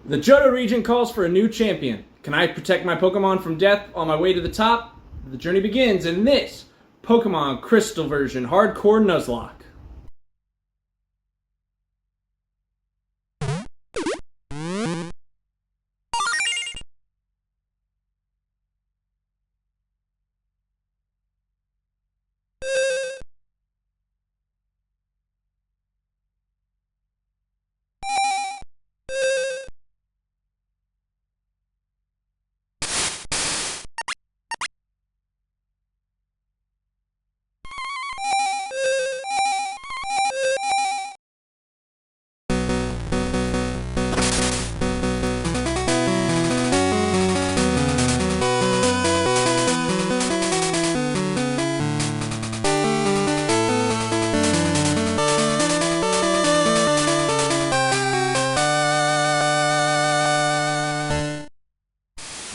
The Johto region calls for a new champion. Can I protect my Pokemon from death on my way to the top? The journey begins in this Pokemon Crystal version Hardcore Nuzlocke.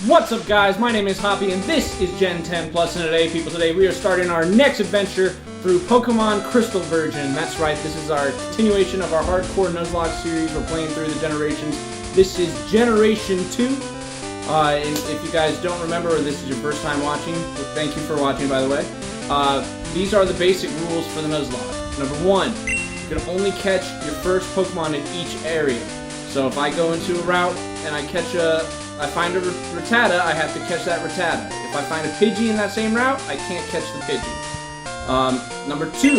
What's up, guys? My name is Hoppy and this is Gen 10 Plus, and today we are starting our next adventure through Pokemon Crystal version. That's right, this is our continuation of our Hardcore Nuzlocke series. We're playing through the generations. This is Generation 2. And if you guys don't remember, or this is your first time watching, thank you for watching, by the way. These are the basic rules for the Nuzlocke. Number 1, you can only catch your first Pokemon in each area. So if I go into a route and I find a Rattata, I have to catch that Rattata. If I find a Pidgey in that same route, I can't catch the Pidgey. Number 2,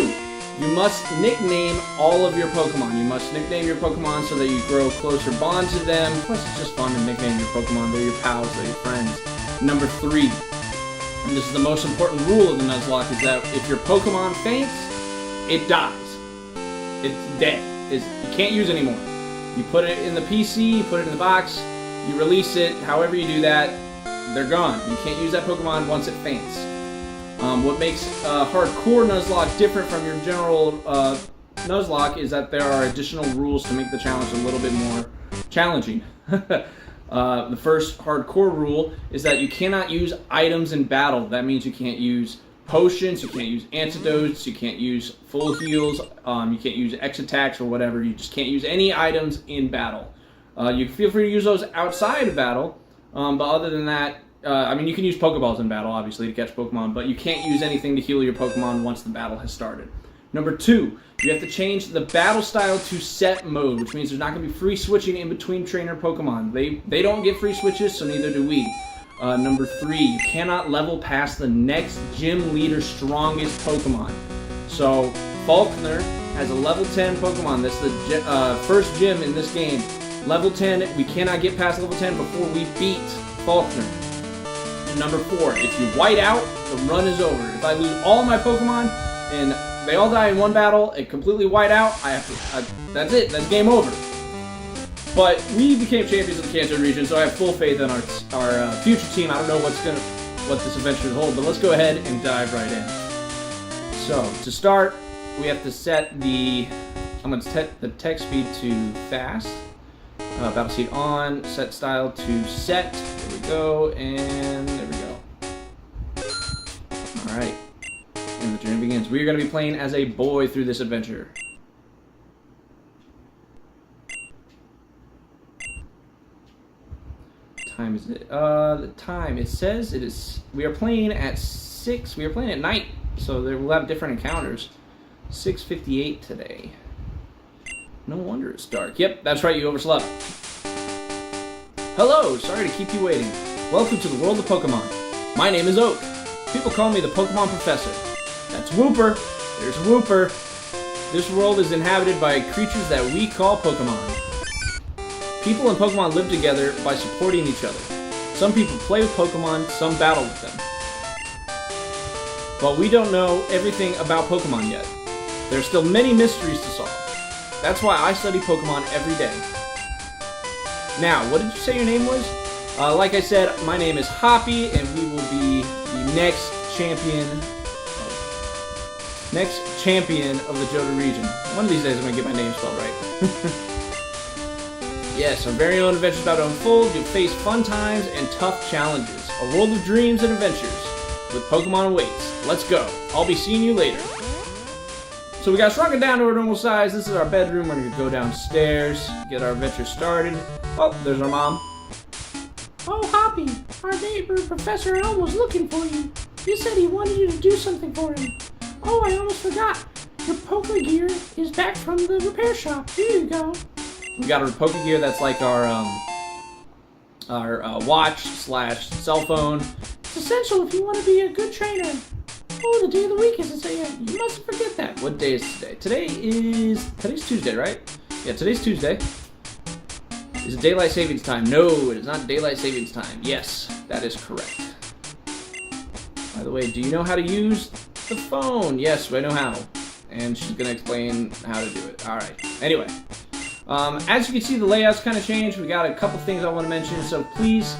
you must nickname all of your Pokemon. You must nickname your Pokemon so that you grow closer bonds to them. Plus, it's just fun to nickname your Pokemon. They're your pals, they're your friends. Number 3, and this is the most important rule of the Nuzlocke, is that if your Pokemon faints, it dies. It's dead. You can't use it anymore. You put it in the PC, you put it in the box, you release it, however you do that, they're gone. You can't use that Pokemon once it faints. What makes Hardcore Nuzlocke different from your general Nuzlocke is that there are additional rules to make the challenge a little bit more challenging. The first Hardcore rule is that you cannot use items in battle. That means you can't use potions, you can't use antidotes, you can't use full heals, you can't use X attacks or whatever. You just can't use any items in battle. You can feel free to use those outside of battle, but other than that, you can use Pokeballs in battle, obviously, to catch Pokemon, but you can't use anything to heal your Pokemon once the battle has started. Number 2, you have to change the battle style to set mode, which means there's not going to be free switching in between trainer Pokemon. They don't get free switches, so neither do we. Number 3, you cannot level past the next gym leader's strongest Pokemon. So, Falkner has a level 10 Pokemon. That's the first gym in this game. Level 10, we cannot get past level 10 before we beat Falkner. And number 4, if you white out, the run is over. If I lose all my Pokemon and they all die in one battle and completely white out, that's it. That's game over. But we became champions of the Kanto region, so I have full faith in our future team. I don't know what this adventure will hold, but let's go ahead and dive right in. So to start, we have to set I'm going to set the text speed to fast. Battle seed on, set style to set. There we go, and there we go. Alright. And the journey begins. We are going to be playing as a boy through this adventure. What time is it? The time, it says it is, we are playing at 6, we are playing at night, so we'll have different encounters. 6:58 today. No wonder it's dark. Yep, that's right, you overslept. Hello, sorry to keep you waiting. Welcome to the world of Pokemon. My name is Oak. People call me the Pokemon Professor. That's Wooper. There's Wooper. This world is inhabited by creatures that we call Pokemon. People and Pokemon live together by supporting each other. Some people play with Pokemon, some battle with them. But we don't know everything about Pokemon yet. There are still many mysteries to solve. That's why I study Pokemon every day. Now, what did you say your name was? Like I said, my name is Hoppy, and we will be the next champion of the Johto region. One of these days I'm going to get my name spelled right. Yes, our very own adventure is about to unfold. You'll face fun times and tough challenges. A world of dreams and adventures with Pokemon awaits. Let's go. I'll be seeing you later. So we got shrunken down to our normal size. This is our bedroom. We're gonna go downstairs, get our adventure started. Oh, there's our mom. Oh, Hoppy, our neighbor, Professor Elm, was looking for you. He said he wanted you to do something for him. Oh, I almost forgot. Your poker gear is back from the repair shop. Here you go. We got our poker gear. That's like our watch / cell phone. It's essential if you want to be a good trainer. Oh, the day of the week is today. You mustn't forget that. What day is today? Today's Tuesday, right? Yeah, today's Tuesday. Is it daylight savings time? No, it is not daylight savings time. Yes, that is correct. By the way, do you know how to use the phone? Yes, I know how. And she's gonna explain how to do it. Alright. Anyway. As you can see, the layout's kind of changed. We got a couple things I want to mention, so please,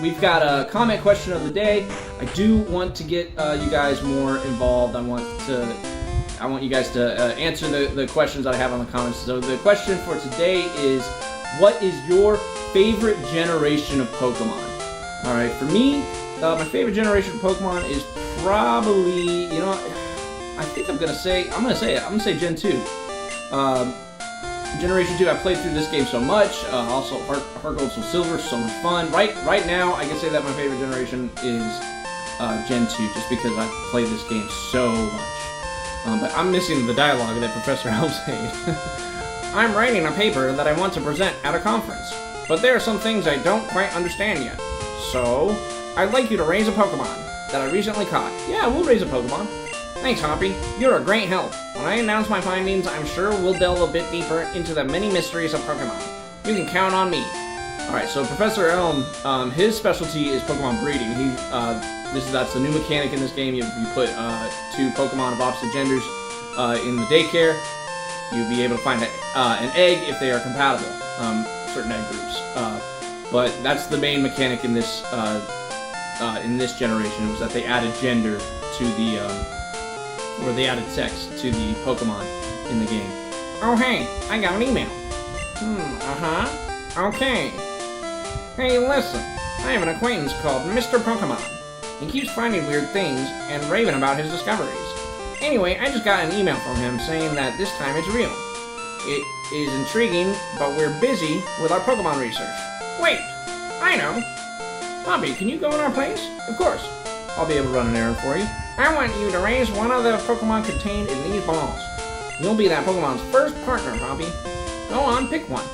we've got a comment question of the day. I do want to get you guys more involved. I want you guys to answer the questions that I have on the comments. So the question for today is, what is your favorite generation of Pokemon? Alright, for me, my favorite generation of Pokemon is probably, you know, I think I'm gonna say Gen 2. Generation 2, I played through this game so much. Also, Heart Gold, Soul Silver, so much fun. Right now, I can say that my favorite generation is Gen 2, just because I've played this game so much. But I'm missing the dialogue that Professor Elm said. I'm writing a paper that I want to present at a conference, but there are some things I don't quite understand yet. So, I'd like you to raise a Pokemon that I recently caught. Yeah, we'll raise a Pokemon. Thanks, Hoppy. You're a great help. When I announce my findings, I'm sure we'll delve a bit deeper into the many mysteries of Pokemon. You can count on me. Alright, so Professor Elm, his specialty is Pokemon breeding. That's the new mechanic in this game. You put two Pokemon of opposite genders in the daycare. You'll be able to find an egg if they are compatible, certain egg groups. But that's the main mechanic in this generation, was that they added gender to the... or they added sex to the Pokemon in the game. Oh hey, I got an email. Okay. Hey, listen, I have an acquaintance called Mr. Pokemon. He keeps finding weird things and raving about his discoveries. Anyway, I just got an email from him saying that this time it's real. It is intriguing, but we're busy with our Pokemon research. Wait, I know. Bobby, can you go in our place? Of course. I'll be able to run an errand for you. I want you to raise one of the Pokemon contained in these balls. You'll be that Pokemon's first partner, Poppy. Go on, pick one.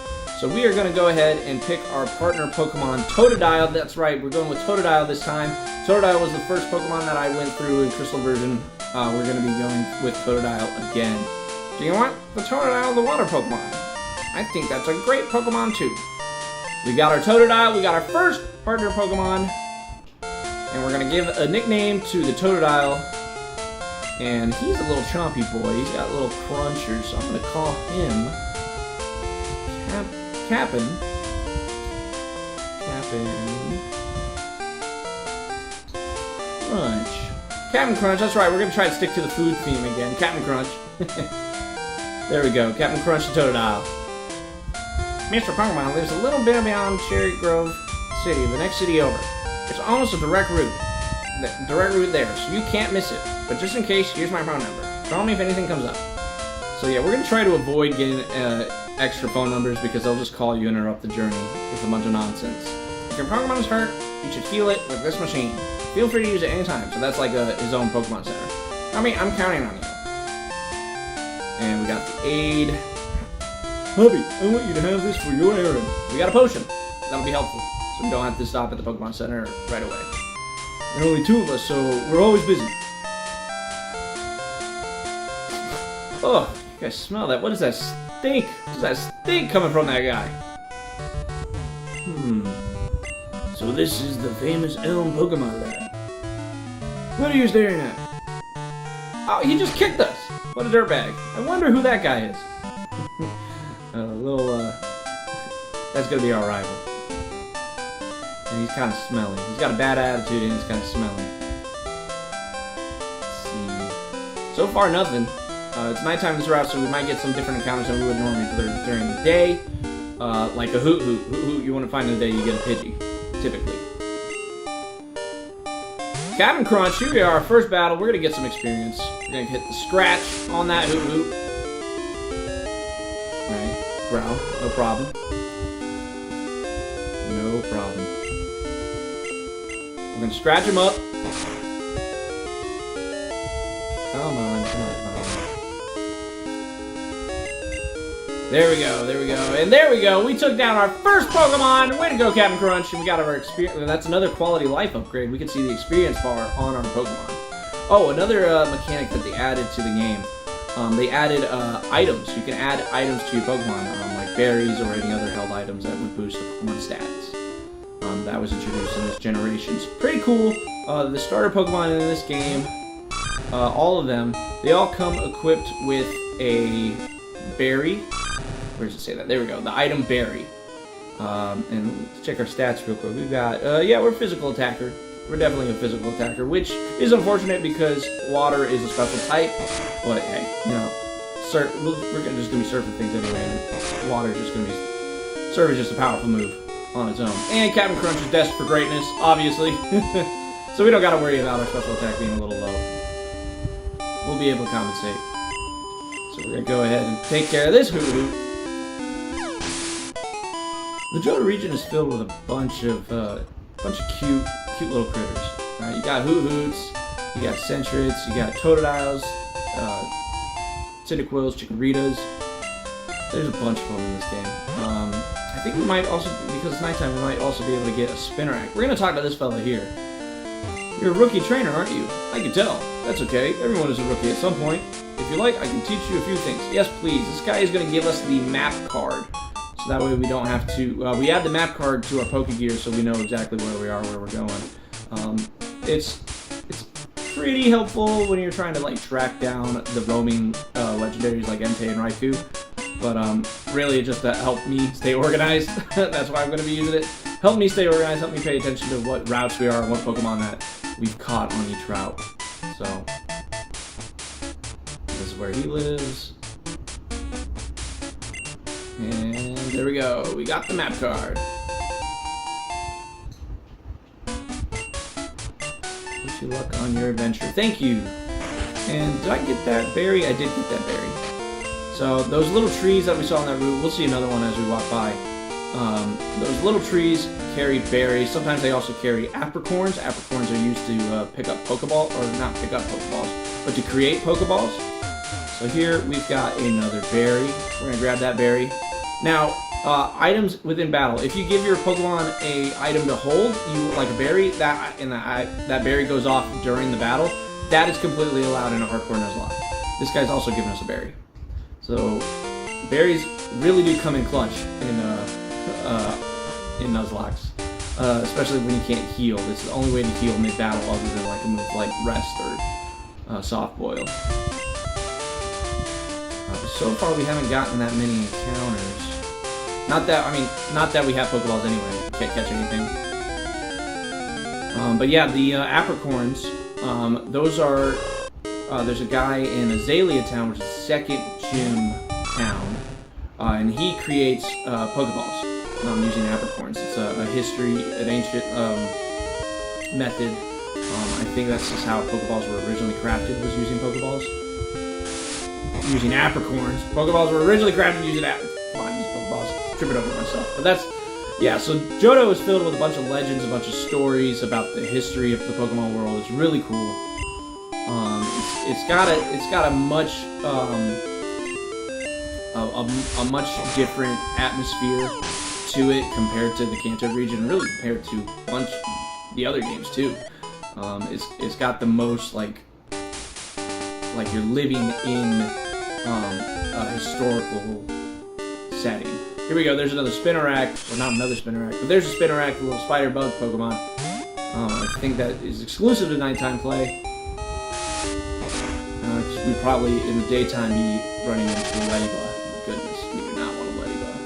So we are going to go ahead and pick our partner Pokemon, Totodile. That's right, we're going with Totodile this time. Totodile was the first Pokemon that I went through in Crystal version. We're going to be going with Totodile again. Do you want the Totodile, the water Pokemon? I think that's a great Pokemon too. We got our Totodile, we got our first partner Pokemon. And we're going to give a nickname to the Totodile. And he's a little chompy boy. He's got little crunchers. So I'm going to call him Cap'n Crunch. Cap'n Crunch, that's right. We're going to try to stick to the food theme again. Cap'n Crunch. There we go. Cap'n Crunch the Totodile. Mr. Pokemon lives a little bit beyond Cherry Grove City, the next city over. It's almost a direct route. There, so you can't miss it. But just in case, here's my phone number. Call me if anything comes up. So yeah, we're going to try to avoid getting extra phone numbers because they'll just call you and interrupt the journey with a bunch of nonsense. If your Pokemon is hurt, you should heal it with this machine. Feel free to use it anytime. So that's like his own Pokemon Center. I mean, I'm counting on you. And we got the aid. Hubby, I want you to have this for your errand. We got a potion. That'll be helpful. So we don't have to stop at the Pokemon Center right away. There are only two of us, so we're always busy. Oh, you guys smell that? What is that stink? What's that stink coming from that guy? So this is the famous Elm Pokemon Lab. What are you staring at? Oh, he just kicked us! What a dirtbag. I wonder who that guy is. That's gonna be our rival. And he's kind of smelly. He's got a bad attitude and he's kind of smelly. Let's see. So far, nothing. It's nighttime this route, so we might get some different encounters than we would normally during the day. Like a hoot hoot. Hoot hoot you want to find in the day, you get a Pidgey. Typically. Cap'n Crunch, here we are, our first battle. We're gonna get some experience. We're gonna hit the scratch on that hoot hoot. Alright, growl, no problem. No problem. We're gonna scratch him up. Come on, come on, come on. There we go, there we go, and there we go. We took down our first Pokemon. Way to go, Captain Crunch. And we got our experience. That's another quality life upgrade. We can see the experience bar on our Pokemon. Oh, another mechanic that they added to the game. They added items. You can add items to your Pokemon, like berries or any other held items that would boost the Pokemon stats. That was introduced in this generation. It's pretty cool. The starter Pokemon in this game, all of them, they all come equipped with a berry. Where does it say that? There we go. The item berry. And let's check our stats real quick. We've got, yeah, we're a physical attacker. We're definitely a physical attacker, which is unfortunate because water is a special type. But hey, you know, we're just gonna be surfing things anyway. And water is just gonna be. Surf is just a powerful move on its own. And Captain Crunch is destined for greatness, obviously. So we don't gotta worry about our special attack being a little low. We'll be able to compensate. So we're gonna go ahead and take care of this hoot-hoot. The Johto region is filled with a bunch of cute little critters. You got Hoot-Hoots, you got Centrets, you got Totodiles, Cyndaquils, Chikorritas. There's a bunch of them in this game. I think we might also, because it's nighttime, we might also be able to get a Spinarak. We're gonna talk to this fella here. You're a rookie trainer, aren't you? I can tell. That's okay. Everyone is a rookie at some point. If you like, I can teach you a few things. Yes, please. This guy is gonna give us the map card. So that way we don't have to, we add the map card to our Pokegear so we know exactly where we are, where we're going. It's pretty helpful when you're trying to like track down the roaming legendaries like Entei and Raikou. But really just to help me stay organized. That's why I'm going to be using it. Help me stay organized, help me pay attention to what routes we are and what Pokemon that we've caught on each route. So, this is where he lives. And there we go. We got the map card. Wish you luck on your adventure. Thank you. And did I get that berry? I did get that berry. So those little trees that we saw on that route, we'll see another one as we walk by. Those little trees carry berries. Sometimes they also carry apricorns. Apricorns are used to pick up Pokeballs, or not pick up Pokeballs, but to create Pokeballs. So here we've got another berry. We're going to grab that berry. Now, items within battle. If you give your Pokemon a item to hold, like a berry, that berry goes off during the battle. That is completely allowed in a hardcore Nuzlocke. This guy's also giving us a berry. So, berries really do come in clutch in Nuzlockes. Especially when you can't heal. It's the only way to heal mid-battle other than like a move like Rest or Soft Boil. So far we haven't gotten that many encounters. Not that we have Pokeballs anyway. We can't catch anything. But yeah, the apricorns, those are, there's a guy in Azalea Town, which is the second gym town, and he creates Pokeballs using apricorns. It's an ancient method. I think that's just how Pokeballs were originally crafted, was using Pokeballs. Using apricorns. Pokeballs were originally crafted using Come on, use Pokeballs. Trip it over myself. But that's, yeah, so Johto is filled with a bunch of legends, a bunch of stories about the history of the Pokemon world. It's really cool. It's got a much a much different atmosphere to it compared to the Kanto region, really compared to a bunch of the other games too. It's got the most like you're living in a historical setting. Here we go, there's another Spinarak, well not another Spinarak, but there's a Spinarak, a little spider bug Pokemon. I think that is exclusive to nighttime play. We'd probably in the daytime be running into a Ladybug. Goodness, we do not want a Ladybug.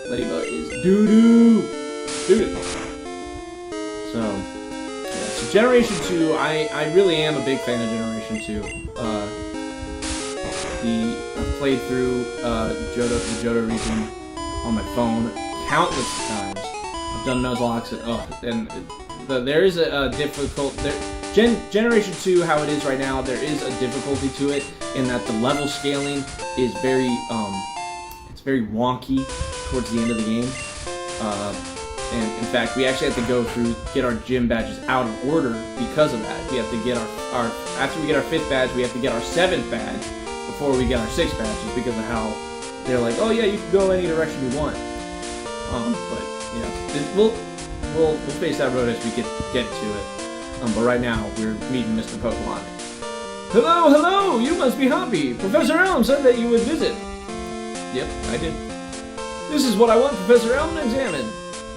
Ladybug is doo-doo! Doo-doo! So, yeah, so Generation 2, I really am a big fan of Generation 2. I've played through the Johto region on my phone countless times. I've done Nuzlocke, and there is a difficult. Generation 2, how it is right now, there is a difficulty to it in that the level scaling is very, it's very wonky towards the end of the game. And in fact, we actually have to go through, get our gym badges out of order because of that. We have to get our after we get our 5th badge, we have to get our 7th badge before we get our 6th badges because of how they're like, oh yeah, you can go any direction you want. But yeah, we'll face that road as we get to it. But right now, we're meeting Mr. Pokemon. Hello, hello! You must be Hoppy! Professor Elm said that you would visit. Yep, I did. This is what I want Professor Elm to examine.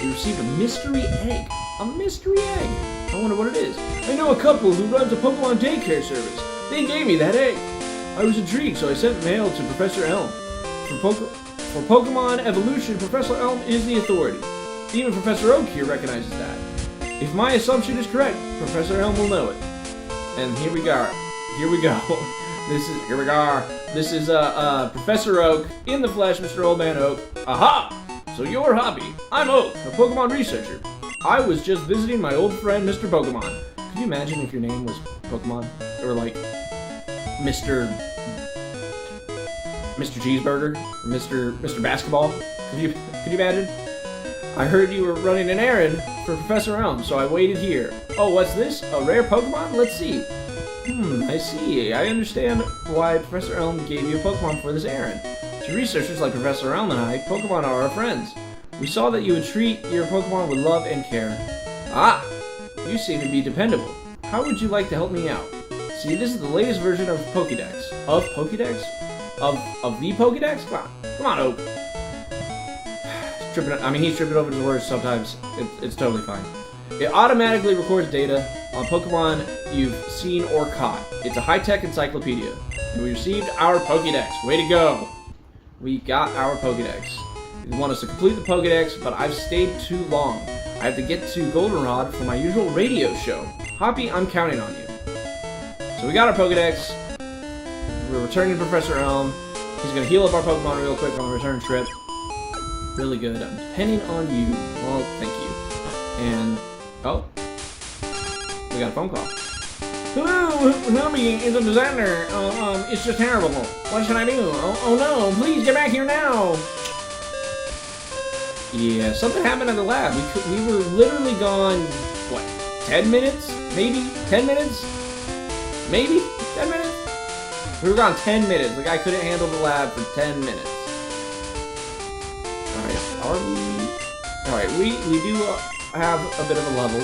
We received a mystery egg. A mystery egg? I wonder what it is. I know a couple who runs a Pokemon daycare service. They gave me that egg. I was intrigued, so I sent mail to Professor Elm. For Pokemon evolution, Professor Elm is the authority. Even Professor Oak here recognizes that. If my assumption is correct, Professor Elm will know it. And here we go. Here we go. This is Professor Oak in the flesh, Mr. Old Man Oak. Aha! So you're Hoppy. I'm Oak, a Pokemon researcher. I was just visiting my old friend, Mr. Pokemon. Could you imagine if your name was Pokemon? Or like Mr. Cheeseburger? Or Mr. Basketball? Could you imagine? I heard you were running an errand for Professor Elm, so I waited here. Oh, what's this? A rare Pokemon? Let's see. I see. I understand why Professor Elm gave you a Pokemon for this errand. To researchers like Professor Elm and I, Pokemon are our friends. We saw that you would treat your Pokemon with love and care. Ah! You seem to be dependable. How would you like to help me out? See, this is the latest version of Pokédex. Of Pokédex? Of the Pokédex? Come on, Oak. He's tripping over his words sometimes. It's totally fine. It automatically records data on Pokemon you've seen or caught. It's a high-tech encyclopedia. And we received our Pokédex. Way to go! We got our Pokédex. They want us to complete the Pokédex, but I've stayed too long. I have to get to Goldenrod for my usual radio show. Hoppy, I'm counting on you. So we got our Pokédex. We're returning to Professor Elm. He's going to heal up our Pokemon real quick on the return trip. Really good. I'm depending on you. Well, thank you. And, oh. We got a phone call. Hello, Hoppy, it's a disaster. It's just terrible. What should I do? Oh no, please get back here now. Yeah, something happened at the lab. We were literally gone, what, 10 minutes? Maybe? 10 minutes? Maybe? 10 minutes? We were gone 10 minutes. The guy couldn't handle the lab for 10 minutes. Alright, we do have a bit of a level,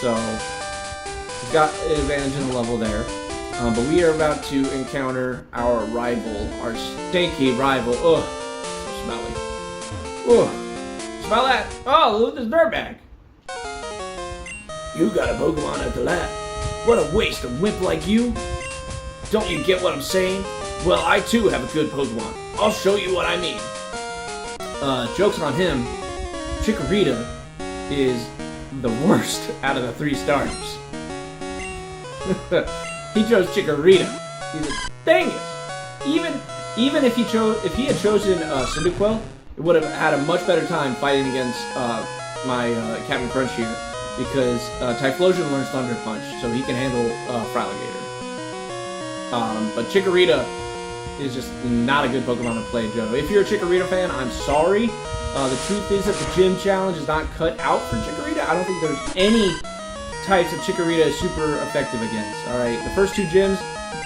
so we've got an advantage in the level there. But we are about to encounter our rival, our stinky rival. Ugh, so smelly. Ugh, smell that? Oh, look at this dirtbag. You got a Pokemon at the lab. What a waste, a wimp like you. Don't you get what I'm saying? Well, I too have a good Pokemon. I'll show you what I mean. Joke's on him. Chikorita is the worst out of the 3 starters. He chose Chikorita. He's a dingus. Even if he had chosen Cyndaquil, it would have had a much better time fighting against my Captain Crunch here, because Typhlosion learns Thunder Punch, so he can handle Fraligator. But Chikorita is just not a good Pokemon to play, Joe. If you're a Chikorita fan, I'm sorry. The truth is that the gym challenge is not cut out for Chikorita. I don't think there's any types of Chikorita is super effective against. Alright, the first 2 gyms,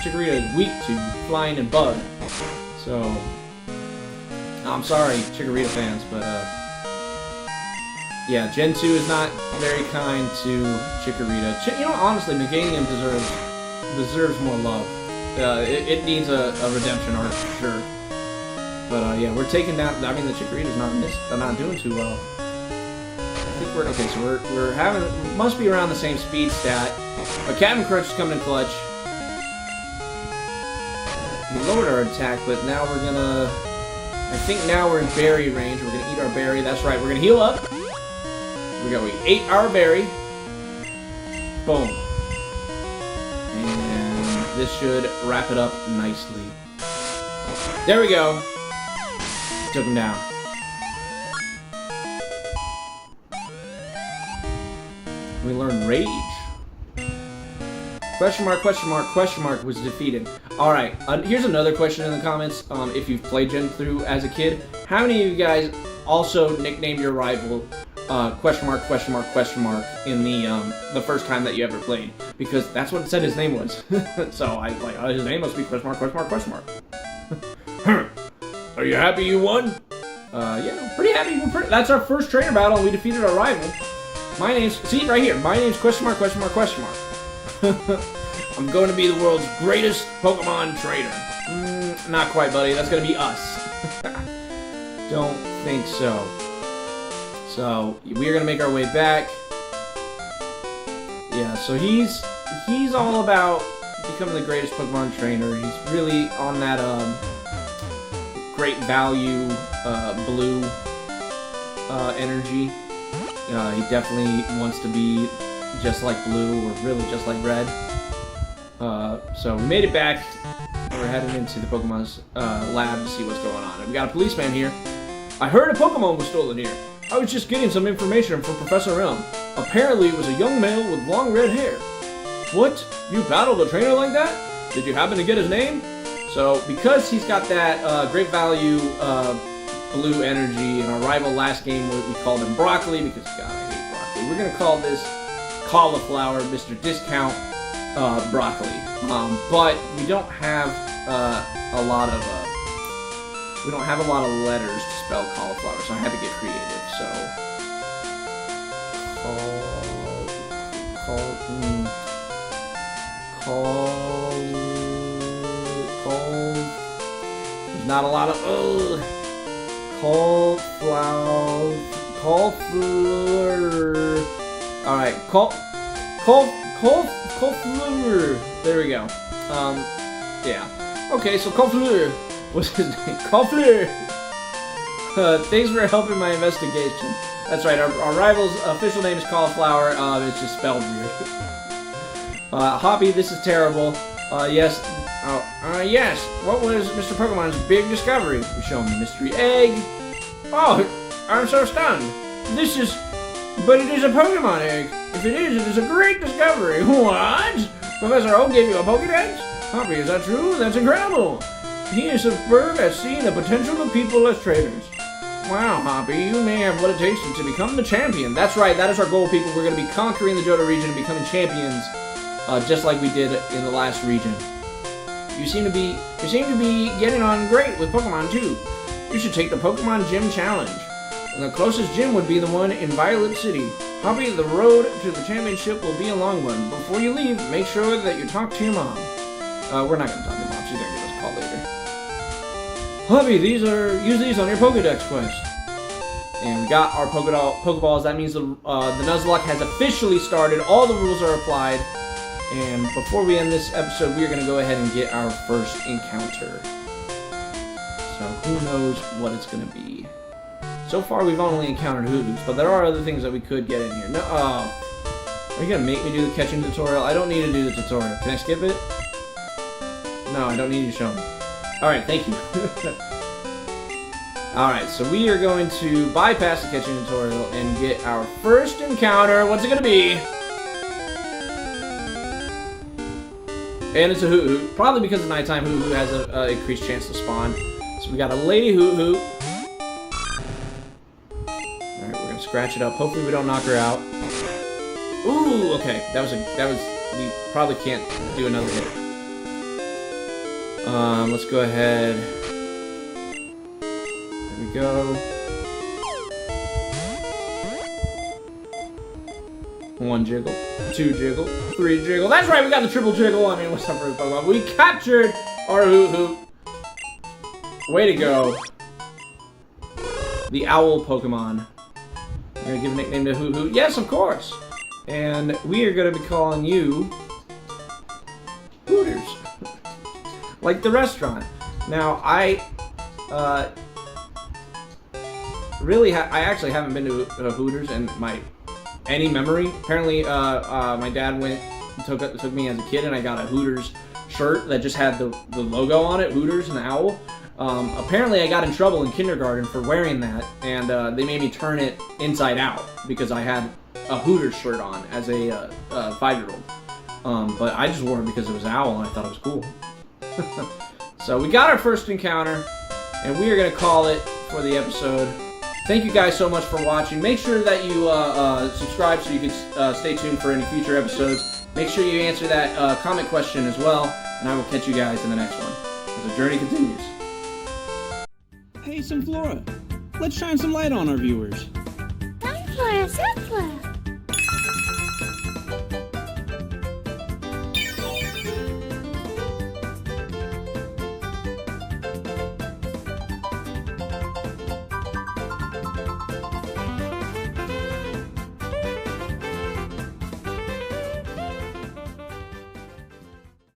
Chikorita is weak to Flying and Bug. So, I'm sorry, Chikorita fans, but yeah, Gen 2 is not very kind to Chikorita. You know, honestly, Meganium deserves more love. It needs a redemption arc for sure. But yeah, we're taking down. I mean, the Chikorita's not doing too well. I think we're okay. So we're having, must be around the same speed stat. But Captain Crunch is coming in clutch. We lowered our attack, but now we're gonna. I think now we're in berry range. We're gonna eat our berry. That's right. We're gonna heal up. Here we go. We ate our berry. Boom. And this should wrap it up nicely. There we go. Took him down. We learned Rage. Question mark, question mark, question mark was defeated. Alright, here's another question in the comments. If you've played Gen through as a kid, how many of you guys also nicknamed your rival question mark, question mark, question mark in the first time that you ever played? Because that's what it said his name was. So I was like, oh, his name must be question mark, question mark, question mark. Are you happy you won? Yeah, pretty happy. That's our first trainer battle, and we defeated our rival. My name's, see right here, my name's question mark, question mark, question mark. I'm going to be the world's greatest Pokemon trainer. Not quite, buddy. That's going to be us. Don't think so. So, we are going to make our way back. Yeah, so he's all about becoming the greatest Pokemon trainer. He's really on that, great value, blue, energy. He definitely wants to be just like blue, or really just like red. So we made it back. We're heading into the Pokemon's lab to see what's going on. And we got a policeman here. I heard a Pokemon was stolen here. I was just getting some information from Professor Elm. Apparently it was a young male with long red hair. What? You battled a trainer like that? Did you happen to get his name? So, because he's got that great value blue energy, in our rival last game we called him Broccoli, because God, I hate broccoli. We're going to call this Cauliflower, Mr. Discount Broccoli. But we don't have a lot of letters to spell cauliflower, so I had to get creative. So there's not a lot of cauliflower. Alright, cauliflower. There we go. Yeah. Okay, so cauliflower. What's his name? Cauliflower. Thanks for helping my investigation. That's right, our rival's official name is Cauliflower. It's just spelled weird. Hoppy, this is terrible. Yes. Yes. What was Mr. Pokemon's big discovery? You show him the mystery egg. Oh, I'm so stunned. But it is a Pokemon egg. If it is a great discovery. What? Professor O gave you a Pokedex? Hoppy, is that true? That's incredible. He is superb at seeing the potential of people as trainers. Wow, Hoppy, you may have what it takes to become the champion. That's right, that is our goal, people. We're going to be conquering the Johto region and becoming champions, just like we did in the last region. You seem to be getting on great with Pokemon too. You should take the Pokemon Gym Challenge. And the closest gym would be the one in Violet City. Hoppy, the road to the championship will be a long one. Before you leave, make sure that you talk to your mom. We're not going to talk to Mom. She's going to give us a call later. Hoppy, use these on your Pokedex quest. And we got our Pokeballs. That means the Nuzlocke has officially started. All the rules are applied. And before we end this episode, we are going to go ahead and get our first encounter. So who knows what it's going to be. So far, we've only encountered Hoodoos, but there are other things that we could get in here. No, are you going to make me do the catching tutorial? I don't need to do the tutorial. Can I skip it? No, I don't need you to show me. Alright, thank you. Alright, so we are going to bypass the catching tutorial and get our first encounter. What's it going to be? And it's a Hoot-Hoot. Probably because of nighttime, Hoot-Hoot has an increased chance to spawn. So we got a Lady Hoot-Hoot. Alright, we're going to scratch it up. Hopefully we don't knock her out. Ooh, okay. We probably can't do another hit. Let's go ahead. There we go. 1 jiggle, 2 jiggle, 3 jiggle. That's right, we got the triple jiggle. I mean, what's up for the Pokemon? We captured our Hoot-Hoot. Way to go. The owl Pokemon. We're gonna give a nickname to Hoot-Hoot. Yes, of course. And we are gonna be calling you Hooters. Like the restaurant. Now, I actually haven't been to Hooters in any memory. Apparently, my dad took me as a kid, and I got a Hooters shirt that just had the logo on it, Hooters and the owl. Apparently, I got in trouble in kindergarten for wearing that, and they made me turn it inside out because I had a Hooters shirt on as a 5-year-old. But I just wore it because it was an owl and I thought it was cool. So we got our first encounter, and we are going to call it for the episode. Thank you guys so much for watching. Make sure that you subscribe so you can stay tuned for any future episodes. Make sure you answer that comment question as well, and I will catch you guys in the next one as the journey continues. Hey, Sunflora, let's shine some light on our viewers. Sunflora, Sunflora.